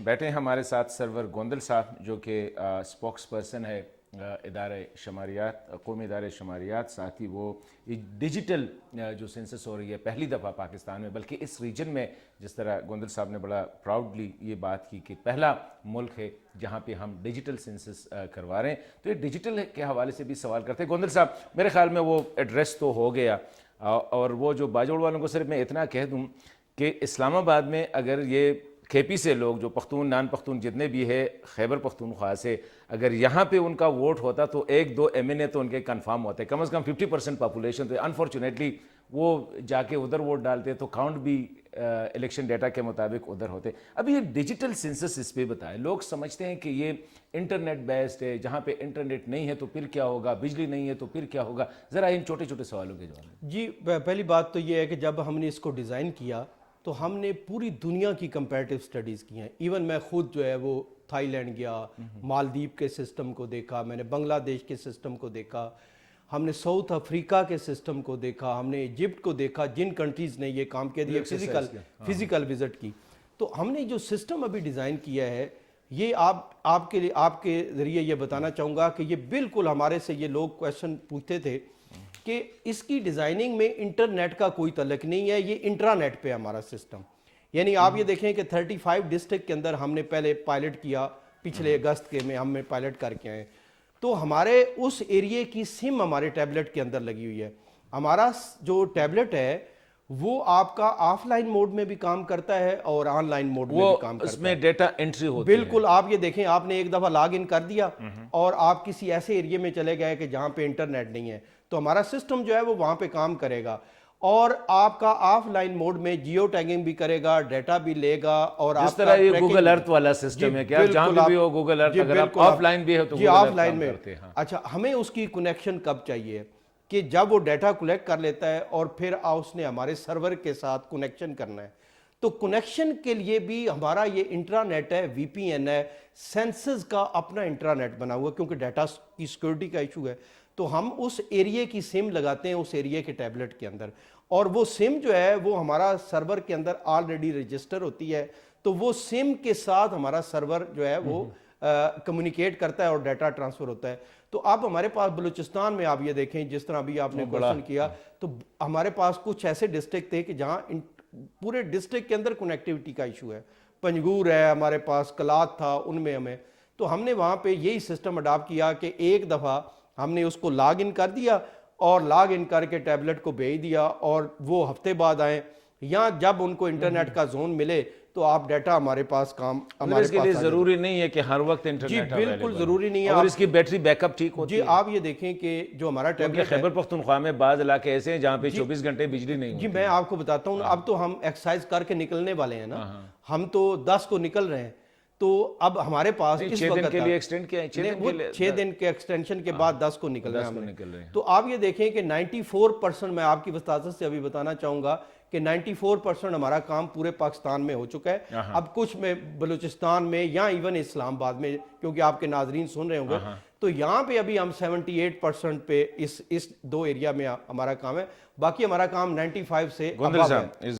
بیٹھے ہیں ہمارے ساتھ سرور گوندل صاحب جو کہ اسپوکس پرسن ہے ادارہ شماریات، قومی ادارہ شماریات، ساتھ ہی وہ ڈیجیٹل جو سینسس ہو رہی ہے پہلی دفعہ پاکستان میں بلکہ اس ریجن میں، جس طرح گوندل صاحب نے بڑا پراؤڈلی یہ بات کی کہ پہلا ملک ہے جہاں پہ ہم ڈیجیٹل سینسس کروا رہے ہیں، تو یہ ڈیجیٹل کے حوالے سے بھی سوال کرتے ہیں۔ گوندل صاحب میرے خیال میں وہ ایڈریس تو ہو گیا، اور وہ جو باجوڑ والوں کو صرف میں اتنا کہہ دوں کہ اسلام آباد میں اگر یہ کھیپی سے لوگ جو پختون نان پختون جتنے بھی ہے خیبر پختونخوا سے، اگر یہاں پہ ان کا ووٹ ہوتا تو 1-2 MNA تو ان کے کنفرم ہوتے، کم از کم 50% پاپولیشن تو انفارچونیٹلی وہ جا کے ادھر ووٹ ڈالتے تو کاؤنٹ بھی الیکشن ڈیٹا کے مطابق ادھر ہوتے۔ اب یہ ڈیجیٹل سینسس اس پہ بتائیں، لوگ سمجھتے ہیں کہ یہ انٹرنیٹ بیسڈ ہے، جہاں پہ انٹرنیٹ نہیں ہے تو پھر کیا ہوگا، بجلی نہیں ہے تو پھر کیا ہوگا، ذرا ان چھوٹے چھوٹے سوالوں کے جواب۔ جی پہلی بات تو یہ ہے کہ جب ہم نے اس کو ڈیزائن کیا تو ہم نے پوری دنیا کی کمپیریٹیو سٹڈیز کی ہیں، ایون میں خود جو ہے وہ تھائی لینڈ گیا، مالدیپ کے سسٹم کو دیکھا، میں نے بنگلہ دیش کے سسٹم کو دیکھا، ہم نے ساؤتھ افریقہ کے سسٹم کو دیکھا، ہم نے ایجپٹ کو دیکھا، جن کنٹریز نے یہ کام کیا دیا فزیکل وزٹ کی۔ تو ہم نے جو سسٹم ابھی ڈیزائن کیا ہے یہ آپ کے ذریعے یہ بتانا چاہوں گا کہ یہ بالکل ہمارے سے یہ لوگ کویشچن پوچھتے تھے کہ اس کی ڈیزائننگ میں انٹرنیٹ کا کوئی تعلق نہیں ہے، یہ انٹرانیٹ پہ ہمارا سسٹم، یعنی آپ یہ دیکھیں کہ 35 ڈسٹرکٹ کے اندر ہم نے پہلے پائلٹ کیا، پچھلے اگست کے میں ہم نے پائلٹ کر کے آئے، تو ہمارے اس ایریے کی سم ہمارے ٹیبلٹ کے اندر لگی ہوئی ہے۔ ہمارا جو ٹیبلٹ ہے وہ آپ کا آف لائن موڈ میں بھی کام کرتا ہے اور آن لائن موڈ میں بھی کام کرتا ہے، اس میں ڈیٹا انٹری ہوتی ہے۔ بالکل آپ یہ دیکھیں، آپ نے ایک دفعہ لاگ ان کر دیا اور آپ کسی ایسے ایریے میں چلے گئے کہ جہاں پہ انٹرنیٹ نہیں ہے تو ہمارا سسٹم جو ہے وہ وہاں پہ کام کرے گا، اور آپ کا آف لائن موڈ میں جیو ٹیگنگ بھی کرے گا، ڈیٹا بھی لے گا، اور جس طرح یہ گوگل ارتھ والا سسٹم ہے کہ آپ جہاں بھی ہو گوگل ارتھ، اگر آپ آف لائن بھی ہے تو گوگل ارتھ کام کرتے ہیں۔ اچھا، ہمیں اس کی کنیکشن کب چاہیے کہ جب وہ ڈیٹا کلیکٹ کر لیتا ہے اور پھر اس نے ہمارے سرور کے ساتھ کنیکشن کرنا ہے، تو کنیکشن کے لیے بھی ہمارا یہ انٹرانیٹ ہے، وی پی این ہے، سینسز کا اپنا انٹرانیٹ بنا ہوا کیونکہ ڈیٹا کی سیکورٹی کا ایشو ہے، تو ہم اس ایریے کی سم لگاتے ہیں اس ایریے کے ٹیبلٹ کے اندر، اور وہ سم جو ہے وہ ہمارا سرور کے اندر آلریڈی رجسٹر ہوتی ہے، تو وہ سم کے ساتھ ہمارا سرور جو ہے وہ کمیونیکیٹ کرتا ہے اور ڈیٹا ٹرانسفر ہوتا ہے۔ تو اب ہمارے پاس بلوچستان میں آپ یہ دیکھیں، جس طرح بھی آپ نے کوشچن کیا، تو ہمارے پاس کچھ ایسے ڈسٹرکٹ تھے کہ جہاں پورے ڈسٹرکٹ کے اندر کنیکٹیوٹی کا ایشو ہے، پنجگور ہے ہمارے پاس، کلات تھا، ان میں ہمیں، تو ہم نے وہاں پہ یہی سسٹم اڈاپٹ کیا کہ ایک دفعہ ہم نے اس کو لاگ ان کر دیا اور لاگ ان کر کے ٹیبلٹ کو بھیج دیا، اور وہ ہفتے بعد آئیں، یا جب ان کو انٹرنیٹ کا زون ملے تو آپ ڈیٹا ہمارے پاس کام ہمارے اس کے لیے ضروری نہیں ہے کہ ہر وقت انٹرنیٹ جی بالکل ضروری نہیں ہے، اور اس کی بیٹری بیک اپ ٹھیک ہوتی ہے۔ جی آپ یہ دیکھیں کہ جو ہمارا ٹیبلٹ ہے، خیبر پختونخوا میں بعض علاقے ایسے ہیں جہاں پہ 24 گھنٹے بجلی نہیں ہوتی۔ جی میں آپ کو بتاتا ہوں، اب تو ہم ایکسرسائز کر کے نکلنے والے ہیں نا، ہم تو 10 کو نکل رہے ہیں، تو اب ہمارے پاس اس 6 دن کے لیے ایکسٹینڈ کیا ہے، 6 دن کے ایکسٹینشن کے بعد 10 کو نکل رہے ہیں ہم نے۔ تو آپ یہ دیکھیں کہ 94%، میں آپ کی وسطاست سے ابھی بتانا چاہوں گا کہ 94% ہمارا کام پورے پاکستان میں ہو چکا ہے، اب کچھ میں بلوچستان میں یا ایون اسلام آباد میں، کیونکہ آپ کے ناظرین سن رہے ہوں گے، تو یہاں پہ ابھی ہم 78% پہ اس 2 ایریا میں ہمارا کام ہے، باقی ہمارا کام 95 سے ابو ہے۔